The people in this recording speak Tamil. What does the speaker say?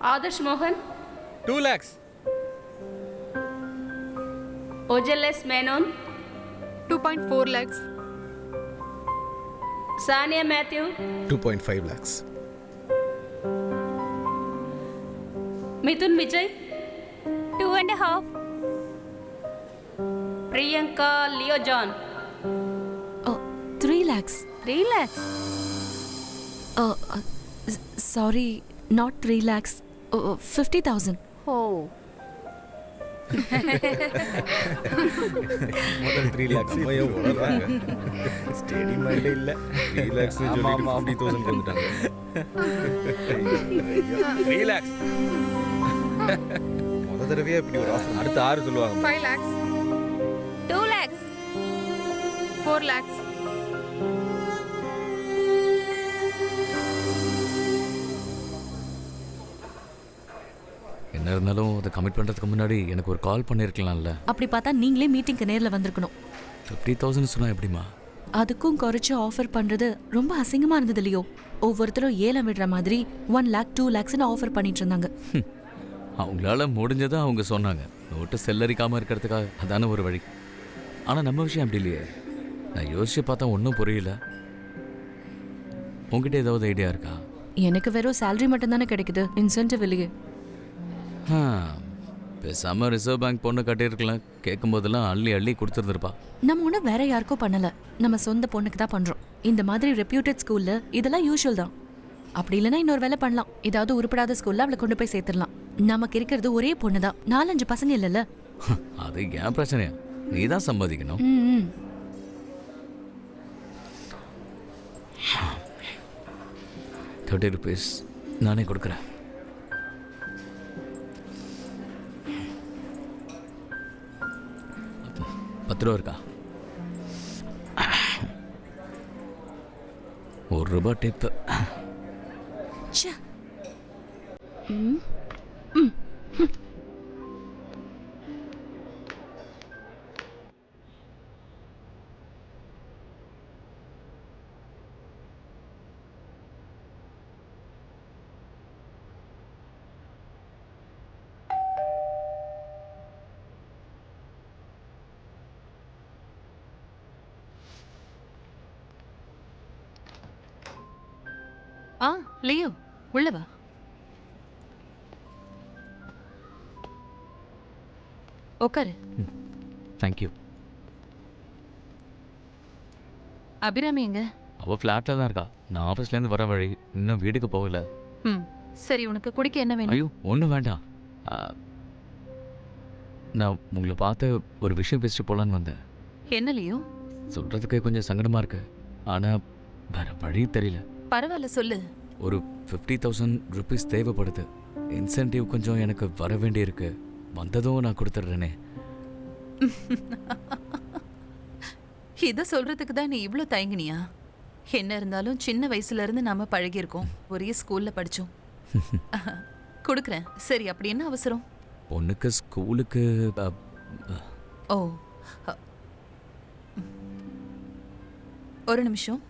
Adarsh Mohan, 2 lakhs. Ojalles Menon, 2.4 lakhs. Sania Matthew, 2.5 lakhs. Mithun Vijay, 2.5. Priyanka Leo John, 3 lakhs. 3 lakhs. Sorry, not 3 lakhs. 50,000. Oh. முதல் 3 lakhs ஐயோ ஓடுறாங்க. ஸ்டேடி மைண்டே இல்ல. 3 lakhs னு சொல்லிட்டு 50,000 வந்துட்டாங்க. 3 lakhs. முத தடவையா இப்படி ஒரு ஆஃபர். அடுத்து 6 சொல்லுவாங்க. 5 lakhs. 2 lakhs. 4 lakhs. என்ன இருந்தாலும் அதை கமிட் பண்ணுறதுக்கு முன்னாடி எனக்கு ஒரு கால் பண்ணியிருக்கலாம்ல. அப்படி பார்த்தா நீங்களே மீட்டிங்க்கு நேரில் வந்திருக்கணும். 50,000 சொன்னால் எப்படிமா? அதுக்கும் குறைச்சு ஆஃபர் பண்றது ரொம்ப அசிங்கமா இருந்தது இல்லையோ? ஒவ்வொருத்தரும் ஏலம் விடுற மாதிரி 1 lakh 2 lakhsன்னு ஆஃபர் பண்ணிட்டு இருந்தாங்க. அவங்களால முடிஞ்சதை அவங்க சொன்னாங்க. நோட்டு செல்லரிக்காமல் இருக்கிறதுக்காக அதான ஒரு வழி. ஆனால் நம்ம விஷயம் அப்படி இல்லையே. நான் யோசிச்சு பார்த்தா ஒன்றும் புரியல. உங்ககிட்ட ஏதாவது ஐடியா இருக்கா? எனக்கு வெறும் சேலரி மட்டும் தானே கிடைக்குது, இன்சென்டிவ் இல்லையே. பேசாமல் ரிசர்வ் பேங்க் பொண்ணு கட்டியிருக்கலாம். கேட்கும் போதெல்லாம் அள்ளி அள்ளி கொடுத்துருந்துருப்பா. நம்ம ஒன்றும் வேற யாருக்கும் பண்ணல, நம்ம சொந்த பொண்ணுக்கு தான் பண்றோம். இந்த மாதிரி ரெப்யூட்டட் ஸ்கூல்ல இதெல்லாம் யூஷுவல் தான். அப்படி இல்லைன்னா இன்னொரு வேலை பண்ணலாம். ஏதாவது உருப்படாத ஸ்கூல்ல அவளை கொண்டு போய் சேர்த்துடலாம். நமக்கு இருக்கிறது ஒரே பொண்ணு தான், 4-5 பசங்க இல்லைல்ல. அது ஏன் பிரச்சனையா? நீ தான் சம்பாதிக்கணும். 30 rupees நானே கொடுக்குறேன். ₹10 இருக்கா? ₹1 டிப்பு. லியோ உள்ள வா. உட்காரு. தேங்க்யூ. அபிராமி எங்க? அவள் ஃப்ளாட்டில் தான் இருக்கா. நான் ஆஃபீஸ்லேருந்து வர வழி, இன்னும் வீட்டுக்கு போகல. சரி, உனக்கு குடிக்க என்ன வேணும்? ஐயோ ஒன்றும் வேண்டாம். நான் உங்களை பார்த்து ஒரு விஷயம் பேசிட்டு போகலான்னு வந்தேன். என்ன லியோ? சொல்கிறதுக்கு கொஞ்சம் சங்கடமாக இருக்கு, ஆனால் வேற வழி தெரியல. பரவாயில்ல, சொல்லு. ஒரு 50,000 rupees தேவைப்படுது. இன்சென்டிவ் கொஞ்சம் எனக்கு வர வேண்டியிருக்கு. வந்ததும் நான் கொடுத்துட்றேனே. இதை சொல்றதுக்கு தான் நீ இவ்வளோ தயங்கினியா? என்ன இருந்தாலும் சின்ன வயசுல இருந்து நாம பழகியிருக்கோம், ஒரே ஸ்கூல்ல படிச்சோம். கொடுக்குறேன். சரி, அப்படி என்ன அவசரம்? பொண்ணுக்கு ஸ்கூலுக்கு ஓ, ஒரு நிமிஷம்.